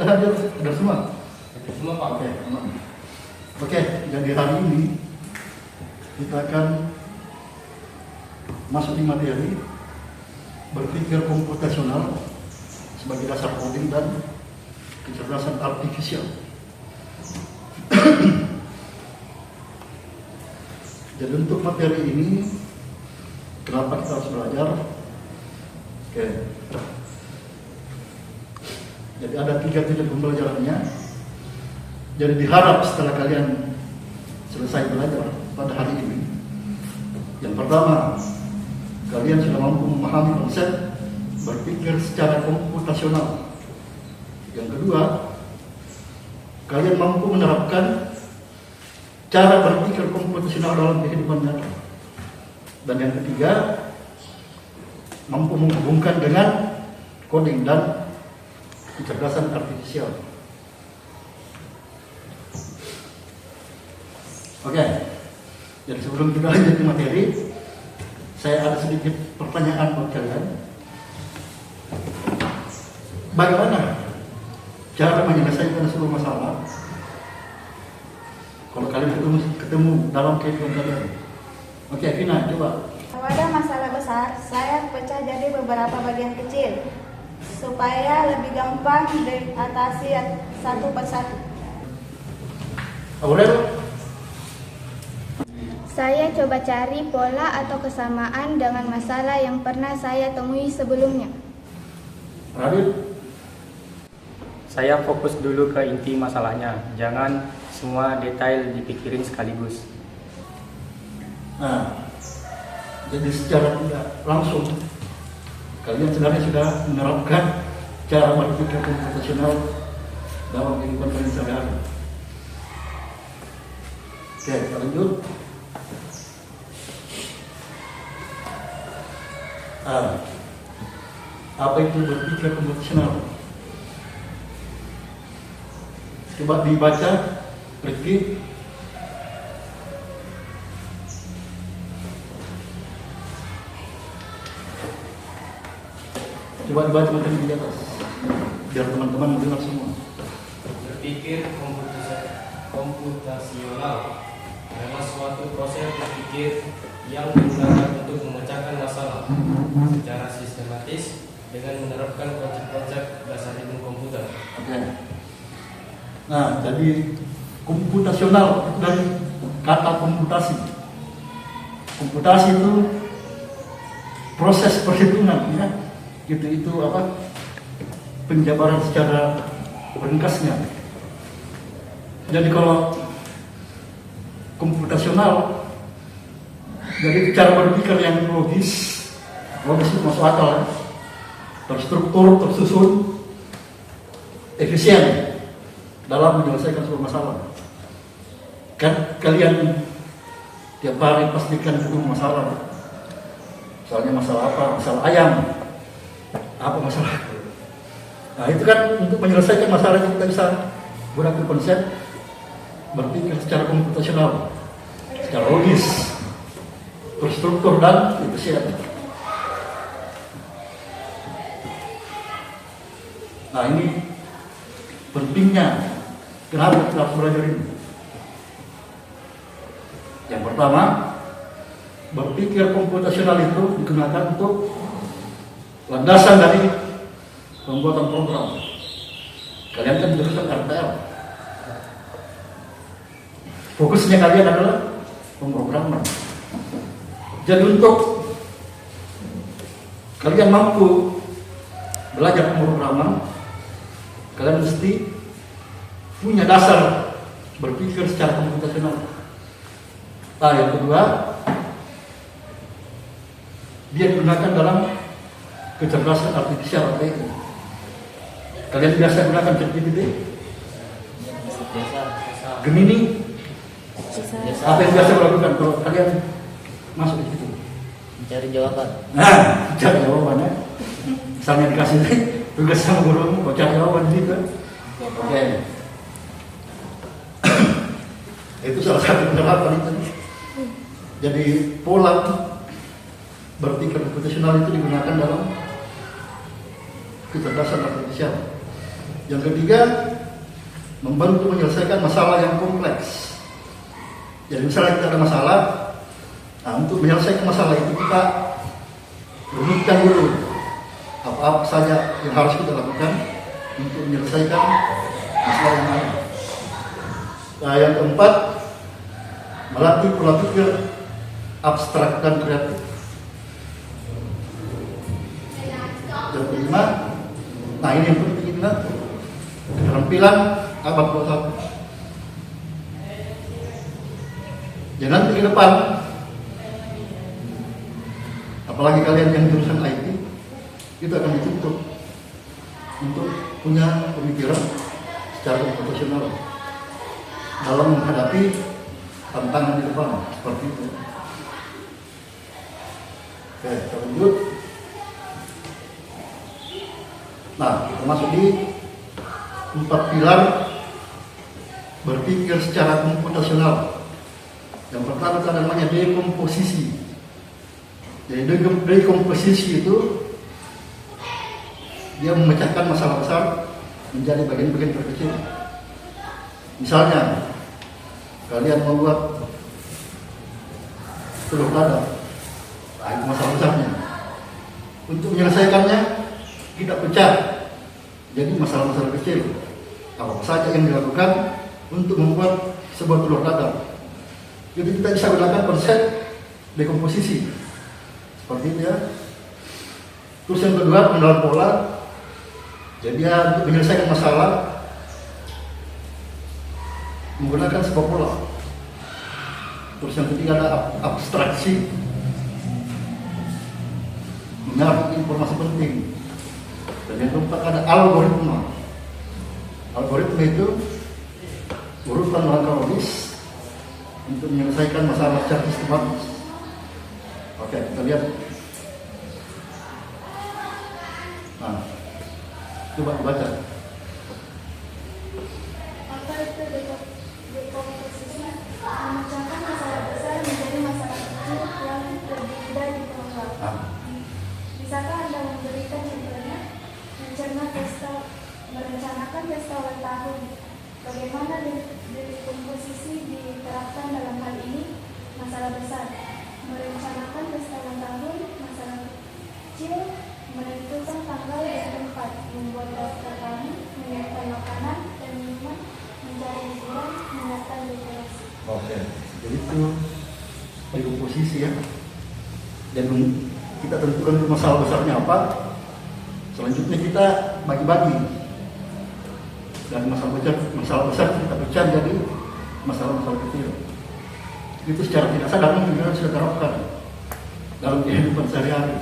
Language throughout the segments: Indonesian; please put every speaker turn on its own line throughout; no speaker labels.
hadir? Hadir semua?
Hadir semua, Pak.
Oke, aman. Oke, jadi hari ini kita akan masuk di materi berpikir komputasional sebagai dasar coding dan kecerdasan artifisial. Jadi untuk materi ini, kenapa kita harus belajar? Oke. Jadi ada 3 tujuan pembelajarannya. Jadi diharap setelah kalian selesai belajar pada hari ini, yang pertama, kalian sudah mampu memahami konsep berpikir secara komputasional. Yang kedua, kalian mampu menerapkan cara berpikir komputasional dalam kehidupan nyata. Dan yang ketiga, mampu menghubungkan dengan coding dan kecerdasan artifisial. Oke, jadi sebelum kita lanjut ke materi, saya ada sedikit pertanyaan buat kalian. Bagaimana cara menyelesaikan sebuah masalah kalau kalian ketemu dalam kehidupan kalian? Oke, Vina, coba.
Kalau ada masalah besar, saya pecah jadi beberapa bagian kecil supaya lebih gampang diatasi satu persatu.
Aurel?
Saya coba cari pola atau kesamaan dengan masalah yang pernah saya temui sebelumnya.
Radit?
Saya fokus dulu ke inti masalahnya, jangan semua detail dipikirin sekaligus.
Nah, jadi secara tidak langsung kalian sebenarnya sudah menerapkan cara berpikir komputasional dalam kehidupan kalian sehari-hari. Oke, kita lanjut. Apa itu berpikir komputasional? Coba dibaca, Rifki. Coba dibaca materi di atas, biar teman-teman mendengar semua.
Berpikir komputasional adalah suatu proses berpikir yang digunakan untuk memecahkan masalah secara sistematis dengan menerapkan konsep-konsep dasar ilmu komputer.
Oke. Nah, jadi komputasional dari kata komputasi. Komputasi itu proses perhitungan, ya. Itu apa? Penjabaran secara ringkasnya. Jadi kalau komputasional, jadi cara berpikir yang logis itu masuk akal, ya. Terstruktur, tersusun, efisien dalam menyelesaikan sebuah masalah. Kan kalian tiap hari pastikan ketemu masalah. Misalnya masalah apa? Masalah ayam. Apa masalah? Nah, itu kan untuk menyelesaikan masalah itu kita bisa gunakan konsep berpikir secara komputasional, secara logis, terstruktur dan efisien. Nah, ini pentingnya kenapa kita harus belajar ini. Yang pertama, berpikir komputasional itu digunakan untuk landasan dari pembuatan program. Kalian kan jurusan RTL. Fokusnya kalian adalah pemrograman. Jadi untuk kalian mampu belajar pemrograman, kalian mesti punya dasar berpikir secara komputasional. Nah, yang kedua, dia digunakan dalam kecerdasan artifisial (AI). Kalian biasa gunakan ChatGPT? Gemini? Apa yang biasa melakukan kalau kalian masuk di situ?
Mencari jawaban.
Nah, cari jawabannya. Misalnya dikasih tugas sama gurumu, kau cari jawaban di situ. Oke. Itu salah satu penerapan itu. Jadi pola berpikir komputasional itu digunakan dalam kecerdasan artifisial. Yang ketiga, membantu menyelesaikan masalah yang kompleks. Jadi misalnya kita ada masalah, nah untuk menyelesaikan masalah itu kita rumuskan dulu apa-apa saja yang harus kita lakukan untuk menyelesaikan masalah yang ada. Nah, yang keempat, melatih pola pikir abstrak dan kreatif. Yang kelima, nah ini yang penting kita, keterampilan abad 21. Jangan ke depan, apalagi kalian yang jurusan IT, itu akan dituntut untuk punya pemikiran secara profesional dalam menghadapi tantangan di depan seperti itu. Oke, kita lanjut. Nah, kita masuk di 4 pilar berpikir secara komputasional. Yang pertama itu namanya dekomposisi. Jadi dekomposisi itu dia memecahkan masalah besar menjadi bagian-bagian terkecil. Misalnya, kalian membuat telur dadar, nah, itu masalah besarnya. Untuk menyelesaikannya, kita pecah jadi masalah-masalah kecil. Apa saja yang dilakukan untuk membuat sebuah telur dadar. Jadi kita bisa gunakan konsep dekomposisi seperti itu ya. Terus yang kedua, pengenalan pola. Jadi ya, untuk menyelesaikan masalah menggunakan sebuah pola. Terus yang ketiga ada abstraksi, menyaring informasi penting. Dan yang keempat ada algoritma. Algoritma itu urutan langkah logis untuk menyelesaikan masalah secara sistematis. Oke, kita lihat. Nah, coba dibaca.
Apa itu dekomposisi? Memecahkan masalah besar menjadi masalah kecil yang lebih mudah dikelola. Bisakah Anda memberikan contohnya? Merencanakan pesta ulang tahun. Bagaimana dekomposisi diterapkan dalam hal ini? Masalah besar. Merencanakan pesta ulang tahun. Masalah kecil. Menentukan tanggal dan tempat. Membuat daftar tamu. Menyiapkan makanan dan minuman. Mencari hiburan. Menyiapkan dekorasi.
Oke, jadi itu dekomposisi ya. Dan kita tentukan dulu masalah besarnya apa. Selanjutnya kita bagi-bagi. Dan masalah besar kita pecah jadi masalah-masalah kecil. Itu secara tidak sadar kita sudah terapkan dalam kehidupan sehari-hari.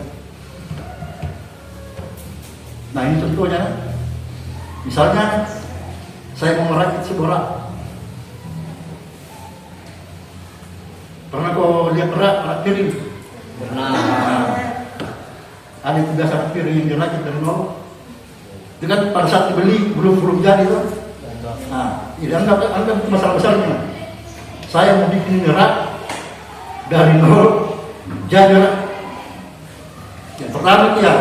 Nah, ini contohnya. Misalnya saya mau merakit sebuah rak. Pernah kau lihat rak piring?
Pernah.
Nah, ada yang biasa rak piring yang dirakit dari nol. Itu kan pada saat dibeli belum jadi tuh. Nah, ini anggap masalah besarnya. Saya mau bikin rak dari nol jadi rak. Yang pertama ya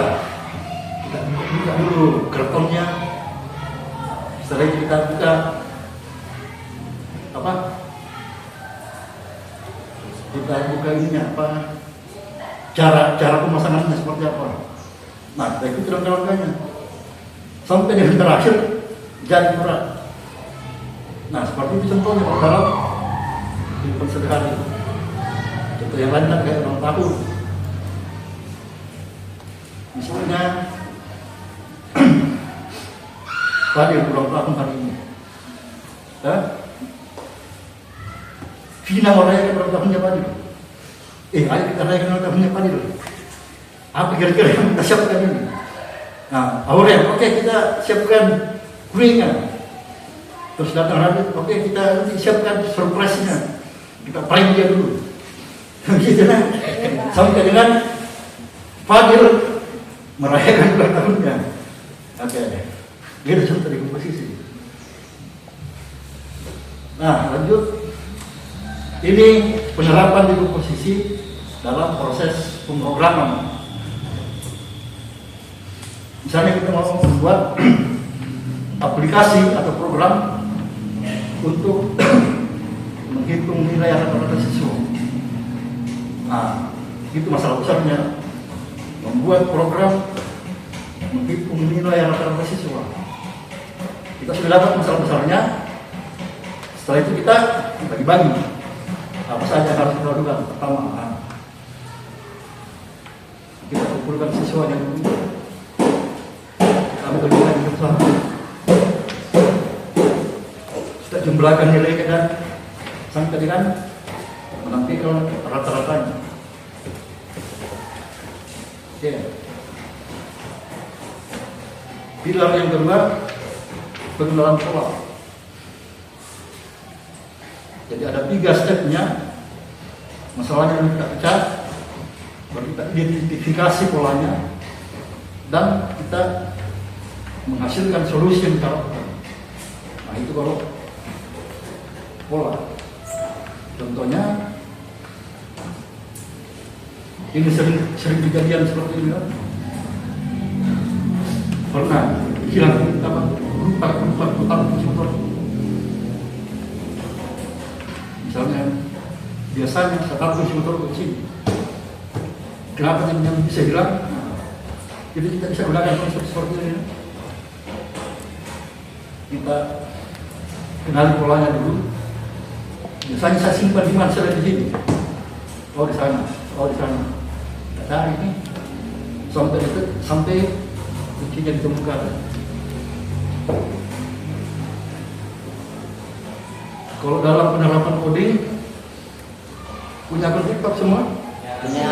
kita buka dulu kartonnya. Setelah itu kita buka apa? Kita buka ininya apa? Cara pemasangannya seperti apa? Nah, kita ikuti langkah-langkahnya sampai dengan terakhir jadi berat. Nah, seperti itu contohnya dalam kehidupan sehari-hari. Contoh yang lain kan kayak ulang tahun. Misalnya Fadil ulang tahun hari ini. Vina mau rayakan ulang tahunnya Fadil. Ayo kita rayakan ulang tahunnya Fadil. Apa kira-kira yang kita siapkan ini? Nah, Aurel, oke kita siapkan kuenya. Terus datang Radit, oke kita nanti siapkan surprise-nya. Kita prank dia dulu. Gitu kan? Sampai dengan Fadil merayakan ulang tahunnya. Oke. Dia ada contoh dekomposisi. Nah, lanjut. Ini penerapan dekomposisi dalam proses pemrograman. Misalnya kita mau membuat aplikasi atau program untuk menghitung nilai rata-rata siswa. Nah, itu masalah besarnya, membuat program menghitung nilai rata-rata siswa. Kita sudah dapat masalah besarnya. Setelah itu kita bagi-bagi apa saja yang harus kita lakukan. Pertama, kita kumpulkan siswanya dulu. Kami berikan jumlah. Kita jumlahkan nilainya dan sampai dengan menampilkan rata-ratanya. Oke. Pilar yang kedua, pengenalan pola. Jadi ada 3 stepnya. Masalahnya yang kita pecah, baru kita identifikasi polanya, dan kita menghasilkan solusi yang karakter. Nah, itu kalau pola. Contohnya, ini sering kejadian seperti ini kan? Pernah hilang lupa motor. Misalnya, biasanya saya kunci motor kecil. Kenapa yang bisa hilang? Jadi kita bisa gunakan konsep seperti ini. Kita kenali polanya dulu. Biasanya saya simpan di mana? Saya di sini. Oh di sana. Oh di sana. Nah ini sampai kuncinya ditemukan. Kalau dalam penerapan coding punya TikTok semua?
Punya.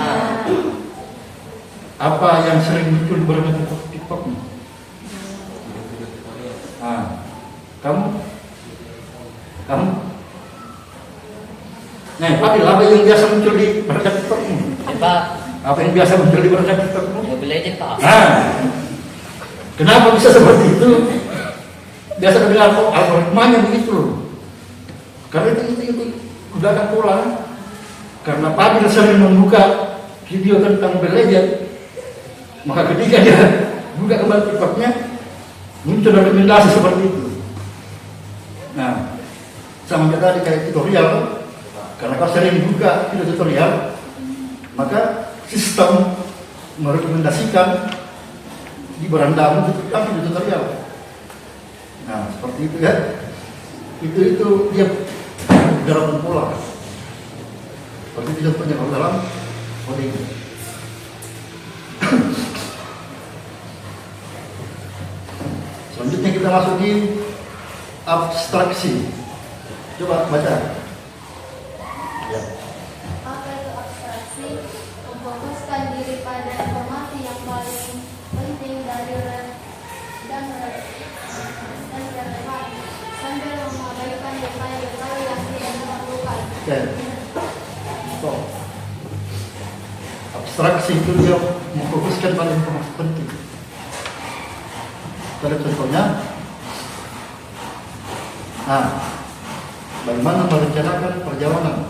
Apa yang sering muncul berbagai TikTok? Nah, kamu? Nah, apa yang biasa muncul di berbagai TikTok? Apa yang biasa muncul di berbagai TikTok?
Mobile Legends, Pak.
Nah, kenapa bisa seperti itu? Biasa dengar kok algoritmanya begitu loh. Karena itu udah akan pola. Karena Fadil sering membuka video tentang Mobile Legends, maka ketika dia buka kembali TikToknya, muncul rekomendasi seperti itu. Nah, sama tadi kayak tutorial, karena kau sering buka video tutorial, maka sistem merekomendasikan di berandamu tetap video tutorial. Nah, seperti itu ya. Itu dia dalam pola. Seperti itu contohnya kalau dalam coding. Selanjutnya kita masuk di abstraksi. Coba baca. Ya.
Apa itu abstraksi? Memfokuskan diri pada informasi yang paling penting dari dan relevan, sambil mengabaikan detail-detail yang tidak diperlukan.
Oke. So, abstraksi itu dia memfokuskan pada informasi penting. Ada contohnya. Nah, bagaimana merencanakan perjalanan?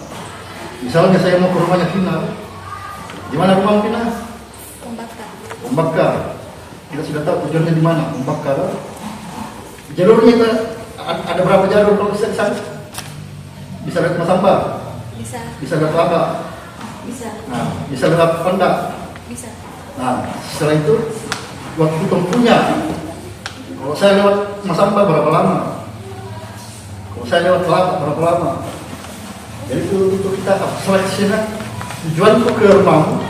Misalnya saya mau ke rumahnya Vina. Di mana rumah Vina? Umbaka. Kita sudah tahu tujuannya di mana. Umbaka. Jalurnya kita ada berapa jalur kalau bisa di sana? Bisa lewat Masamba?
Bisa.
Bisa lewat Laba?
Bisa.
Nah, bisa lewat Panda?
Bisa.
Nah, setelah itu waktu tempuhnya. Kalau saya lewat Masamba berapa lama? Kalau saya lewat Laba berapa lama? Jadi itu untuk kita abstraksi tujuan itu ke rumahmu.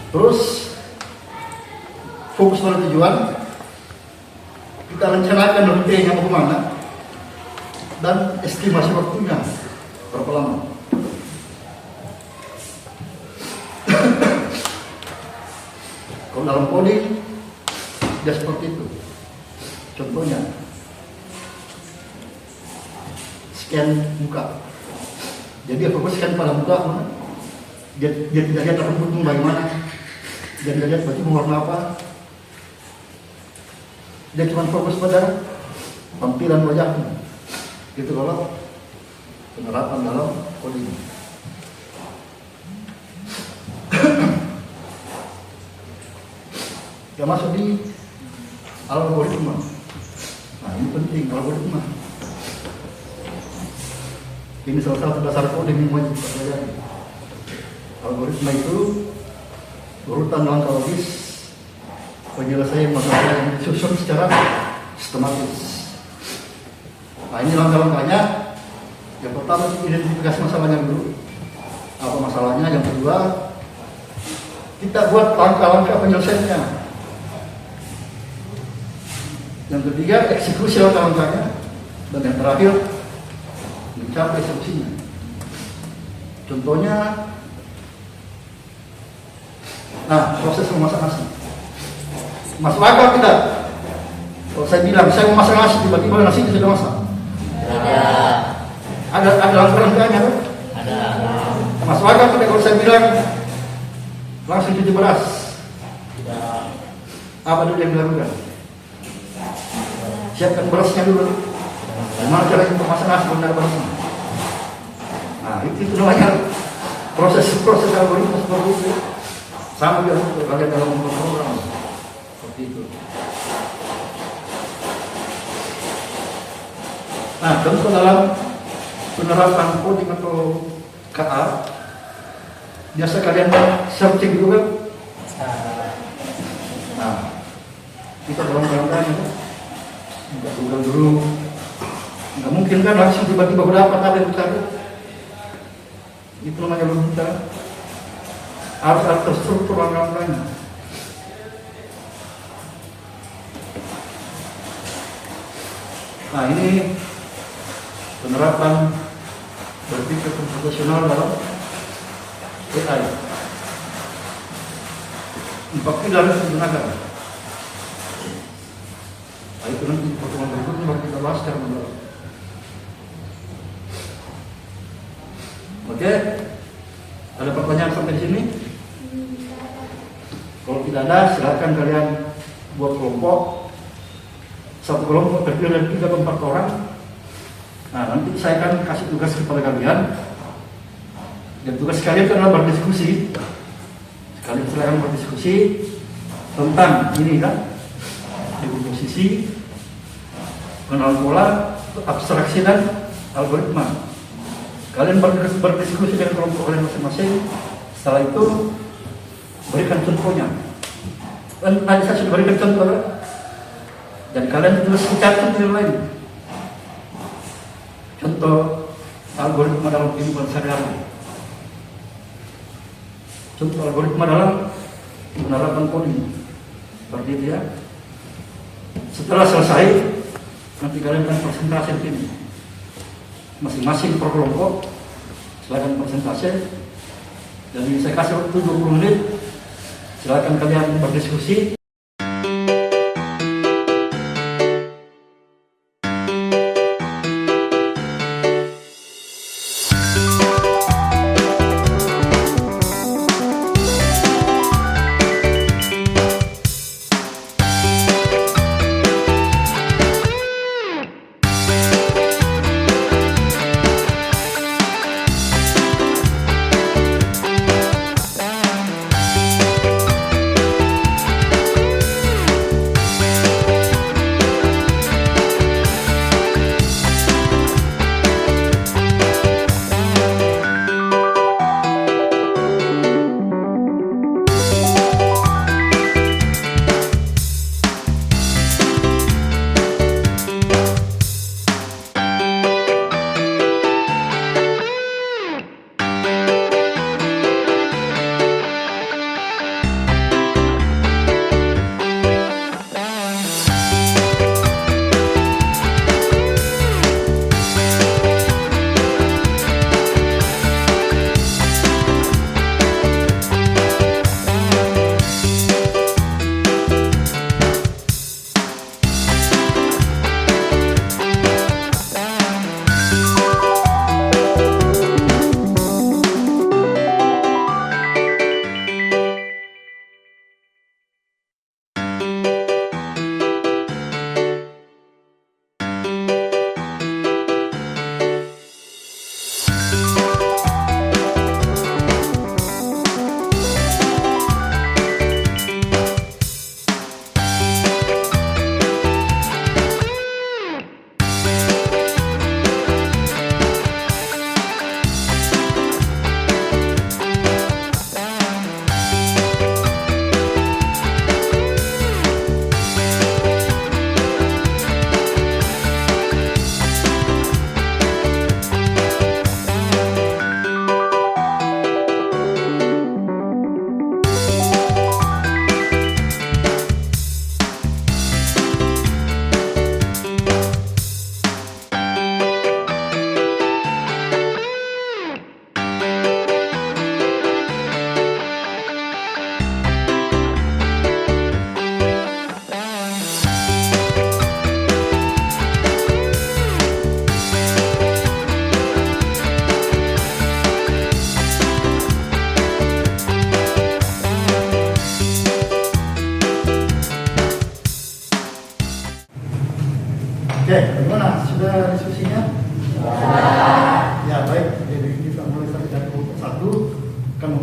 Terus fokus pada tujuan. Kita rencanakan rutenya mau kemana dan estimasi waktunya berapa lama. Kalau dalam coding dia seperti itu. Contohnya scan muka. Jadi dia fokuskan pada muka, dia tidak lihat rambutmu bagaimana, dia tidak lihat bajumu warna apa. Dia cuma fokus pada tampilan wajahmu. Gitu kalau penerapan dalam coding. Kita masuk di algoritma. Nah, ini penting algoritma. Ini salah satu dasar kode yang wajib dipelajari. Algoritma itu urutan langkah logis penyelesaian masalah yang disusun secara sistematis. Nah, ini langkah-langkahnya. Yang pertama identifikasi masalahnya dulu. Apa masalahnya? Yang kedua, kita buat langkah-langkah penyelesaiannya. Yang ketiga, eksekusi langkah-langkahnya. Dan yang terakhir, mencapai solusinya. Contohnya, nah, proses memasak nasi. Masuk akal kita. Kalau saya bilang, saya mau masak nasi, tiba-tiba nasinya sudah masak. Ada langkah-langkahnya kan?
Ada.
Masuk akal kita kalau saya bilang langsung cuci beras.
Tidak.
Apa dulu yang dilakukan? Siapkan berasnya dulu. Gimana cara untuk masak nasi benar berasnya? Nah, itu namanya proses algoritma seperti itu. Sama juga untuk kalian dalam memprogram seperti itu. Nah, contoh dalam penerapan coding atau KA, biasa kalian searching dulu kan? Nah, kita dalam rangkanya kan, nggak Google dulu, nggak mungkin kan langsung tiba-tiba berdapat apa yang dicari. Itu namanya logika. Harus ada terstruktur langkah-langkahnya. Nah, ini penerapan berpikir komputasional dalam AI. 4 pilar harus digunakan. Nah, itu nanti pertemuan berikutnya baru kita bahas secara mendalam. Oke, ada pertanyaan sampai di sini? Kalau tidak ada, silakan kalian buat kelompok. Satu kelompok terdiri dari 3 atau 4 orang. Nah, nanti saya akan kasih tugas kepada kalian. Dan tugas kalian adalah berdiskusi. Kalian silakan berdiskusi tentang ini kan, dekomposisi, kenal pola, abstraksi dan algoritma. Kalian berdiskusi dengan kelompok kalian masing-masing. Setelah itu berikan contohnya. Dan tadi saya sudah berikan contoh kan? Dan kalian tulis catat yang lain. Contoh algoritma dalam kehidupan sehari-hari. Contoh algoritma dalam penerapan coding. Seperti itu ya. Setelah selesai, nanti kalian akan presentasi di sini. Masing-masing per kelompok silakan presentasi. Jadi saya kasih waktu 20 menit. Silakan kalian berdiskusi.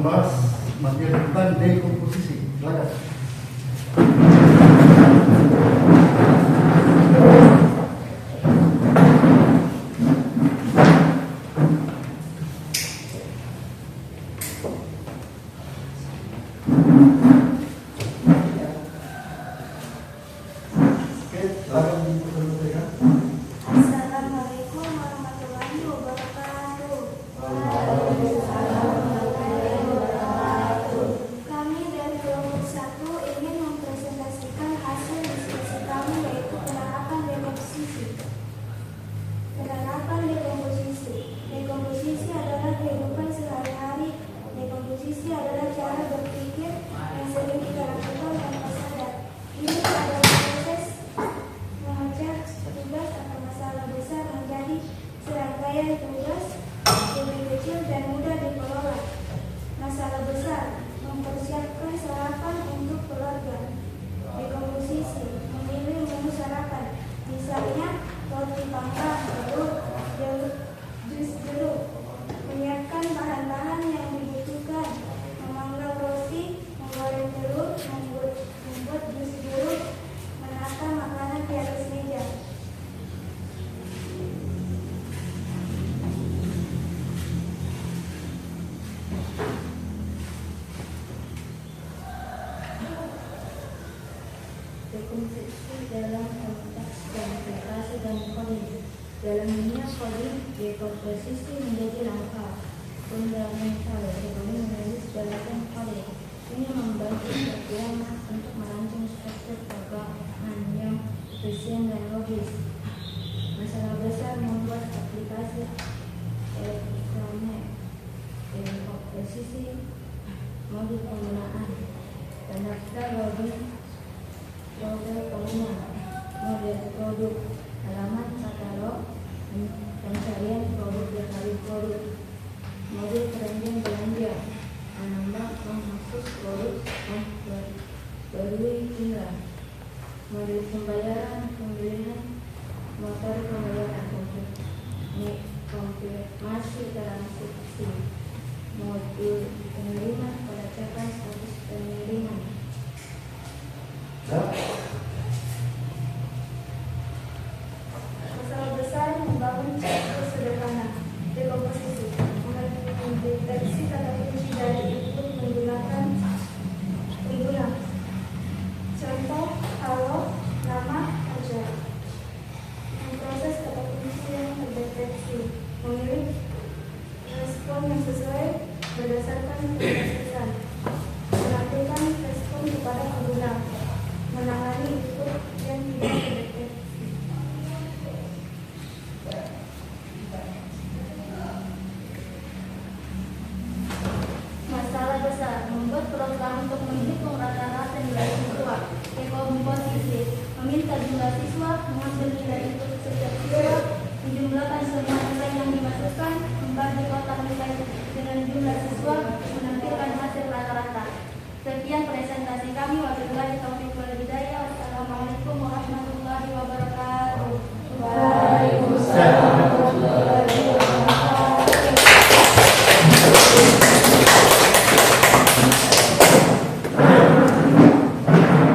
membahas materi tentang dekomposisi. Silakan.
Assalamualaikum warahmatullahi wabarakatuh. Kami dari kelompok 1 ingin mempresentasikan hasil diskusi kami, yaitu penerapan dekomposisi. Penerapan dekomposisi. Dekomposisi adalah kehidupan sehari-hari. Dekomposisi adalah cara berpikir yang sering kita lakukan tanpa sadar. Ini adalah proses memecah tugas atau masalah besar menjadi serangkaian tugas lebih kecil dan mudah dikelola. Masalah besar mempersiapkan sarapan untuk keluarga. Dekomposisi memilih menu sarapan, misalnya roti panggang, telur, jus jeruk. Menyiapkan bahan-bahan yang dibutuhkan, memanggang roti, menggoreng telur, membuat jus jeruk, menata makanan di atas meja.
Dekomposisi dalam konteks planifikasi dan coding. Dalam dunia coding, dekomposisi menjadi langkah fundamental sebelum menulis balasan coding. Ini membantu programmer untuk merancang struktur program yang efisien dan logis. Masalah besar membuat aplikasi elektronik. Dekomposisi modul penggunaan dan daftar login model pengguna, model produk, halaman katalog, pencarian produk dan tarif produk, model keranjang belanja, menambah menghapus produk, memberi tinggal, model pembayaran, pembelian, motor pembayaran, konfirmasi transaksi, modul pengiriman, pelacakan status pengiriman.
Masalah besar membangun struktur sederhana. Dekomposisi mendeteksi kata kunci dari input menggunakan pengguna. Contoh, halo, nama, ajar. Memproses kata kunci yang terdeteksi, memilih respon yang sesuai berdasarkan ketersediaan, menampilkan respon kepada pengguna, menangani input yang tidak terdeteksi. Masalah besar membuat program untuk menghitung rata-rata nilai siswa. Dekomposisi meminta jumlah siswa, mengambil nilai input setiap siswa, menjumlahkan semua nilai yang dimasukkan, membagi kotak nilai dengan jumlah siswa, menampilkan hasil rata-rata. Sekian presentasi kami. Wabillahi taufiq wal hidayah. Wassalamualaikum warahmatullahi wabarakatuh.
Waalaikumsalam.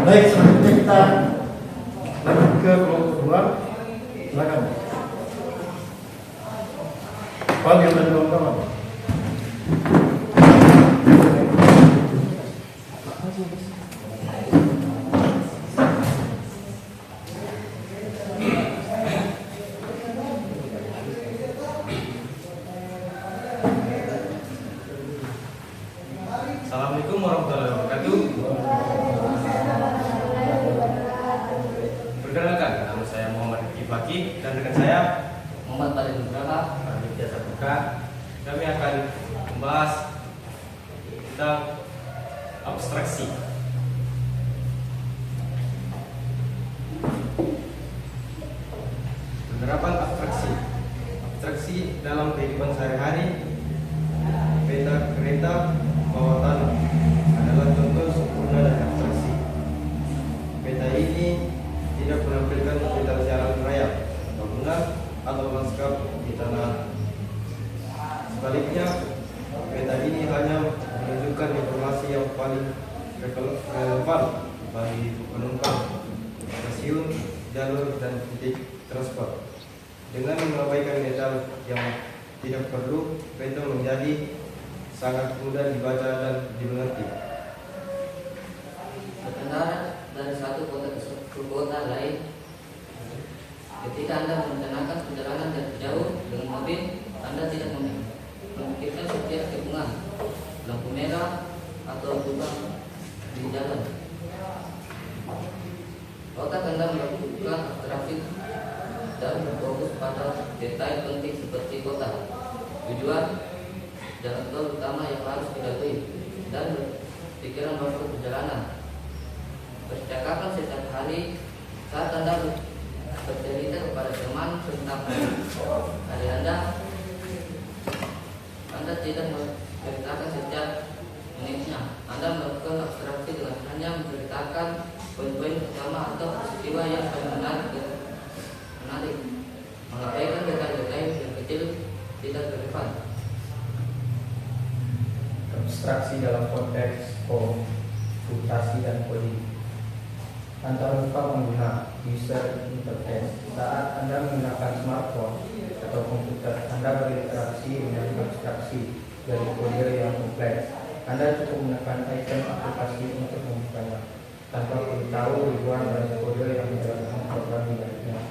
Baik, selanjutnya kita lanjut ke kelompok 2. Silakan. Pak yang dari kelompok apa?
Assalamualaikum warahmatullahi wabarakatuh. Perkenalkan, nama saya Muhammad Ifaki dan rekan saya Muhammad Talib Nugrana, panitia Sabuka. Kami akan membahas tentang abstraksi. Penerapan abstraksi. Abstraksi dalam kehidupan sehari-hari. Peta kereta bawah tanah adalah contoh sempurna dari abstraksi. Peta ini tidak menampilkan peta jalan raya, bangunan, atau lanskap di tanah. Sebaliknya, peta ini hanya menunjukkan memasukkan informasi yang paling relevan bagi penumpang, stasiun, jalur, dan titik transport. Dengan mengabaikan detail yang tidak perlu, itu menjadi sangat mudah dibaca dan dimengerti.
Berkendara dari satu kota ke kota lain, ketika Anda merencanakan perjalanan dari jauh dengan mobil, Anda tidak memikirkan setiap tikungan, lampu merah, atau lubang di jalan. Otak Anda melakukan abstraksi dan berfokus pada detail penting seperti kota, tujuan, jalan tol utama yang harus dilalui, dan pikiran waktu perjalanan. Percakapan setiap hari saat Anda bercerita kepada teman tentang hari Anda tidak menceritakan setiap menitnya. Anda melakukan abstraksi dengan hanya menceritakan poin-poin utama atau peristiwa yang paling menarik, mengabaikan detail-detail yang kecil tidak relevan.
Abstraksi dalam konteks komputasi dan coding. Antar muka pengguna user interface. Saat Anda menggunakan smartphone atau komputer, Anda berinteraksi dengan abstraksi dari kode yang kompleks. Anda cukup menekan icon aplikasi untuk membukanya, tanpa perlu tahu ribuan banyak kode yang menjalankan program di dalamnya.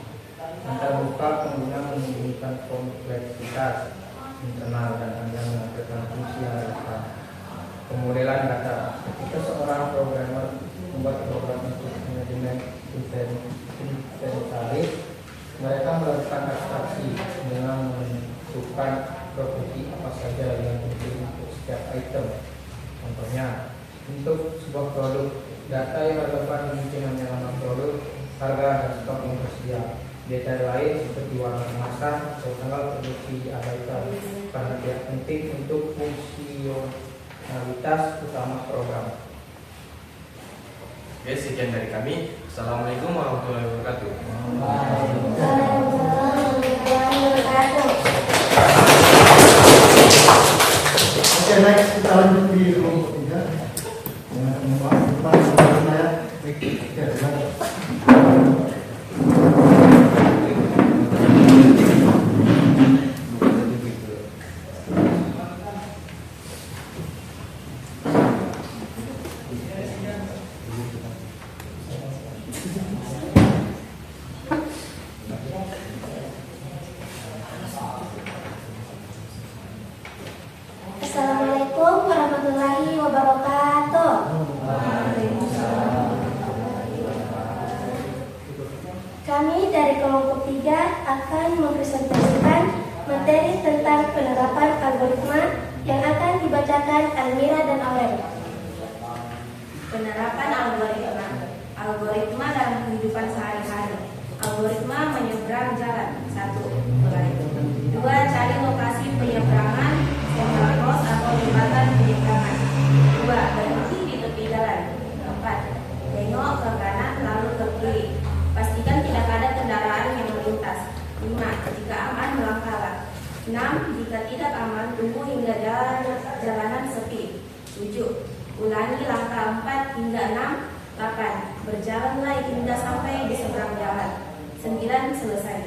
Antar muka pengguna menyembunyikan kompleksitas internal dan Anda menampilkan fungsi yang relevan. Pemodelan data. Ketika seorang programmer membuat program untuk manajemen inventaris, mereka melakukan abstraksi dengan menentukan properti apa saja yang penting untuk setiap item. Contohnya, untuk sebuah produk, data yang relevan mungkin hanya nama produk, harga, dan stok yang tersedia. Detail lain seperti warna kemasan atau tanggal produksi diabaikan karena tidak penting untuk fungsionalitas utama program.
Oke, sekian dari kami. Assalamualaikum warahmatullahi wabarakatuh.
Oke, next kita lanjut di kelompok 3 dengan pembahasan tentang saya. Oke, silakan.
Assalamualaikum warahmatullahi wabarakatuh. Kami dari kelompok 3 akan mempresentasikan materi tentang penerapan algoritma yang akan dibacakan Almira dan Aurel.
Penerapan algoritma. Algoritma dalam kehidupan sehari-hari. Algoritma menyeberang jalan. 1. Mulai. 2. Cari lokasi penyeberangan, zebra cross atau jembatan penyeberangan. 2. Berhenti di tepi jalan. 4. Tengok ke kanan lalu ke kiri. Pastikan tidak ada kendaraan yang melintas. 5. Jika aman melangkahlah. 6. Jika tidak aman tunggu hingga jalanan sepi. 7. Ulangi langkah 4 hingga 6. 8. Berjalanlah hingga sampai di seberang jalan. 9. Selesai.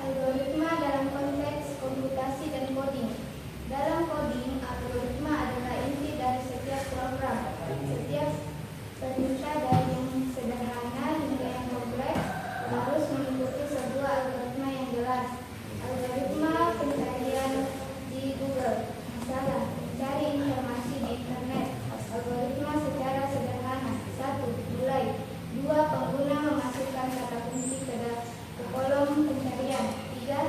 Algoritma dalam konteks komputasi dan coding. Dalam coding, algoritma adalah inti dari setiap program. Setiap pencipta dari yang sederhana hingga yang kompleks harus mengikuti sebuah algoritma yang jelas. Algoritma pencarian di Google, misalnya mencari informasi di internet. Algoritma secara sederhana. 1. Mulai. 2. Pengguna memasukkan kata kunci ke kolom pencarian. 3.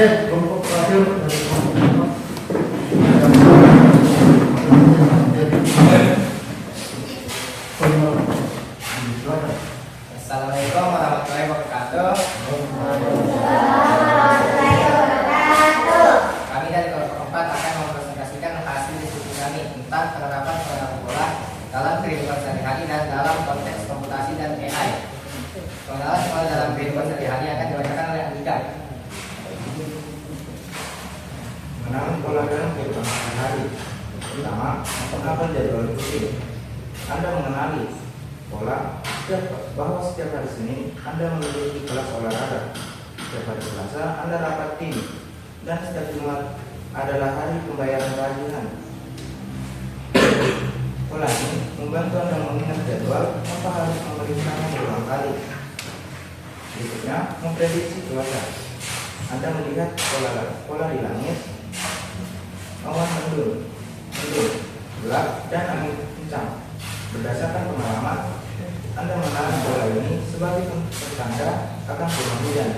Oke, kelompok terakhir dari kelompok lima. Silakan.
Assalamualaikum warahmatullahi wabarakatuh. Kami dari kelompok 4 akan mempresentasikan hasil diskusi kami tentang penerapan penerapan pola dalam kehidupan sehari-hari dan dalam konteks komputasi dan AI. Pengenalan pola dalam kehidupan sehari-hari akan dibacakan oleh Andika.
Mengenal pola dalam kehidupan sehari-hari. Pertama, mengapa jadwal rutin? Anda mengenali pola bahwa setiap hari Senin Anda memiliki kelas olahraga, setiap hari Selasa Anda rapat tim, dan setiap Jumat adalah hari pembayaran tahunan. Pola ini membantu Anda mengingat jadwal tanpa harus memeriksanya berulang kali. Berikutnya, memprediksi cuaca. Anda melihat pola di langit, awan mendung, gelap, dan angin kencang. Berdasarkan pengalaman, Anda mengenal pola ini sebagai pertanda akan turun hujan.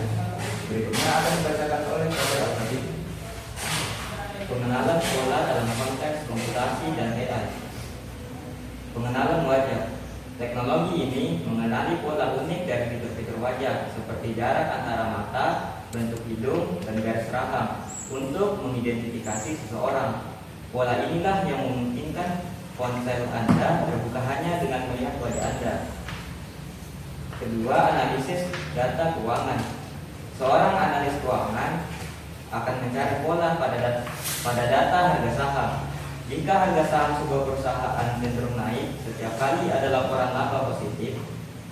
Berikutnya akan dibacakan oleh Dr. Al-Hadi.
Pengenalan pola dalam konteks komputasi dan AI. Pengenalan wajah. Teknologi ini mengenali pola unik dari fitur-fitur wajah seperti jarak antara mata, bentuk hidung, dan garis rahang untuk mengidentifikasi seseorang. Pola inilah yang memungkinkan ponsel Anda terbuka hanya dengan melihat wajah Anda. Kedua, analisis data keuangan. Seorang analis keuangan akan mencari pola pada data harga saham. Jika harga saham sebuah perusahaan cenderung naik, setiap kali ada laporan laba positif,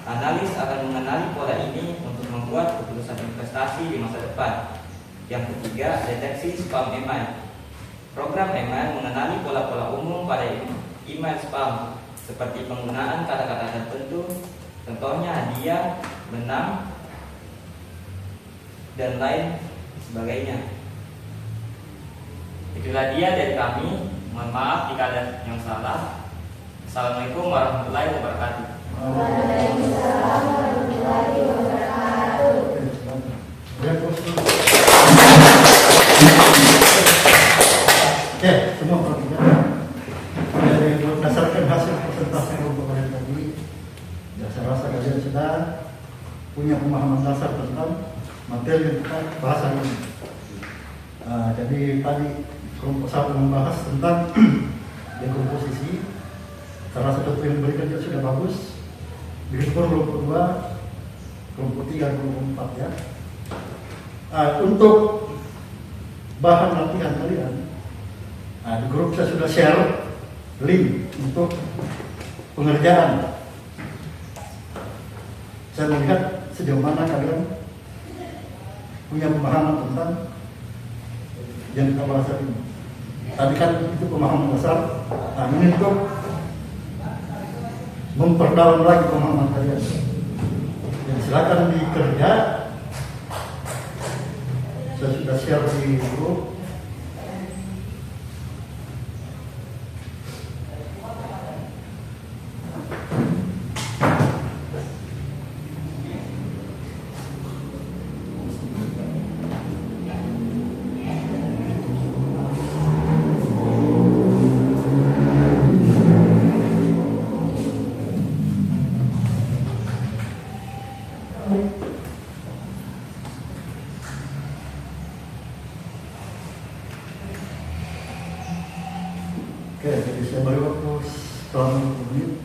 analis akan mengenali pola ini untuk membuat keputusan investasi di masa depan. Yang ketiga, deteksi spam email. Program email mengenali pola-pola umum pada email spam, seperti penggunaan kata-kata tertentu, contohnya hadiah, menang, dan lain sebagainya. Itulah dia dari kami. Mohon maaf jika ada yang salah. Assalamualaikum warahmatullahi wabarakatuh.
Waalaikumsalam warahmatullahi wabarakatuh.
Oke, semua perhatikan. Jadi berdasarkan hasil presentasi kelompok kalian tadi, ya saya rasa kalian sudah punya pemahaman dasar tentang materi yang kita bahas hari ini. Jadi tadi kelompok 1 membahas tentang dekomposisi. Saya rasa contoh yang diberikan juga sudah bagus. Begitu pun kelompok 2, kelompok 3, dan kelompok 4 ya. Untuk bahan latihan kalian, di grup saya sudah share link untuk pengerjaan. Saya melihat sejauh mana kalian punya pemahaman tentang yang kita bahas hari ini. Tadi kan itu pemahaman dasar. Ini untuk memperdalam lagi pemahaman kalian. Jadi silakan dikerja. Saya sudah share di grup. Oke, jadi saya beri waktu selama 20 menit.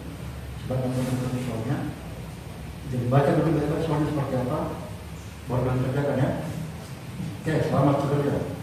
Silakan menonton soalnya. Jadi baca dulu baik-baik soalnya seperti apa, baru kalian kerjakan ya. Oke, selamat bekerja.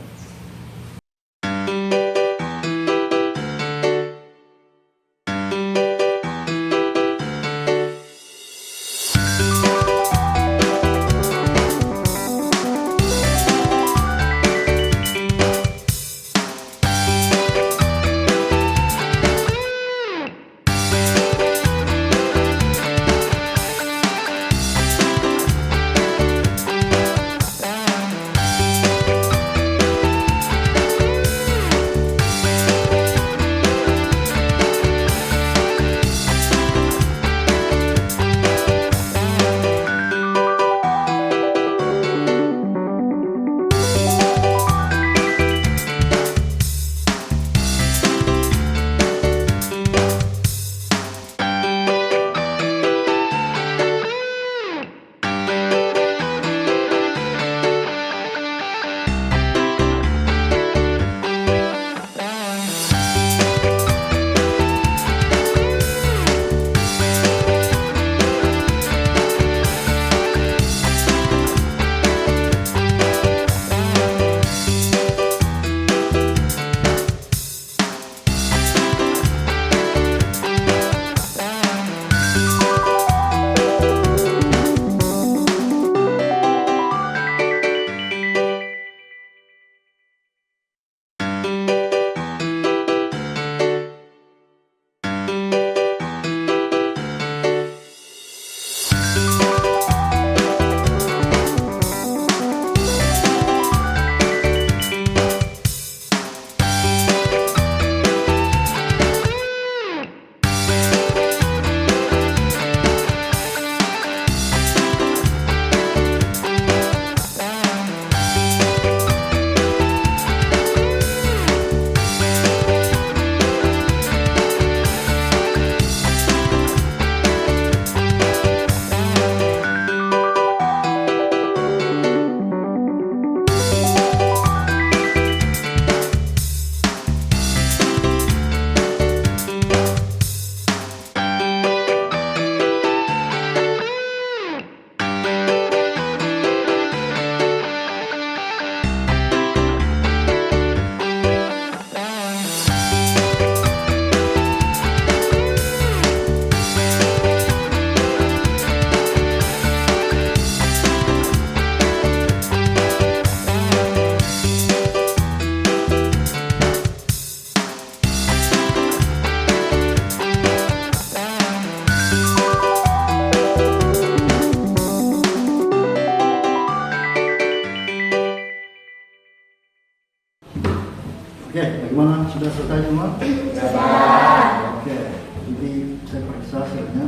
sudah selesai semua?
Sudah.
Oke, jadi saya periksa hasilnya.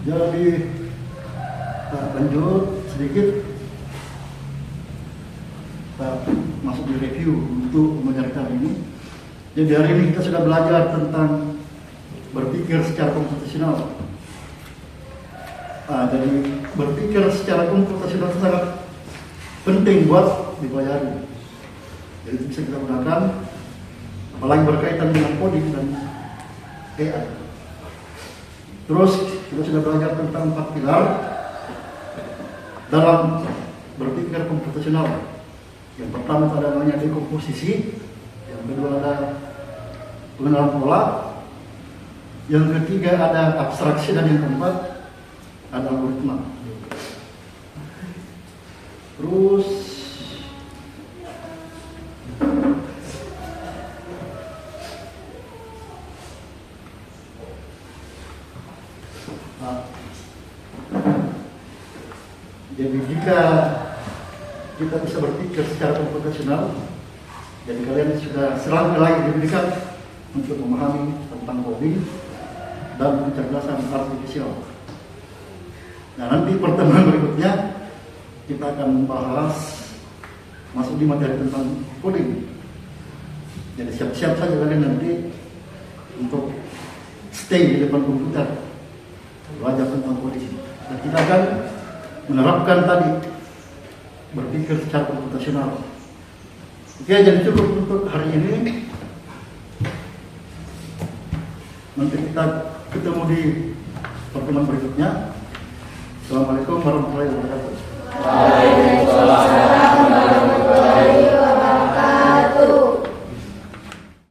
Jadi lanjut sedikit. Kita masuk di review untuk mengajar kali ini. Jadi hari ini kita sudah belajar tentang berpikir secara komputasional. Jadi berpikir secara komputasional itu sangat penting buat dipelajari. Jadi itu bisa kita gunakan, apalagi berkaitan dengan coding dan AI. Terus kita sudah belajar tentang 4 pilar dalam berpikir komputasional. Yang pertama ada namanya dekomposisi, yang kedua ada pengenalan pola, yang ketiga ada abstraksi, dan yang keempat ada algoritma. Terus jadi jika kita bisa berpikir secara komputasional, jadi kalian sudah selangkah lagi diberikan untuk memahami tentang coding dan kecerdasan artifisial. Nah, nanti pertemuan berikutnya kita akan membahas masuk di materi tentang coding. Jadi siap-siap saja kalian nanti untuk stay di depan komputer belajar tentang coding. Dan kita akan menerapkan tadi berpikir secara komputasional. Oke, jadi cukup untuk hari ini. Nanti kita ketemu di pertemuan berikutnya. Assalamualaikum warahmatullahi wabarakatuh.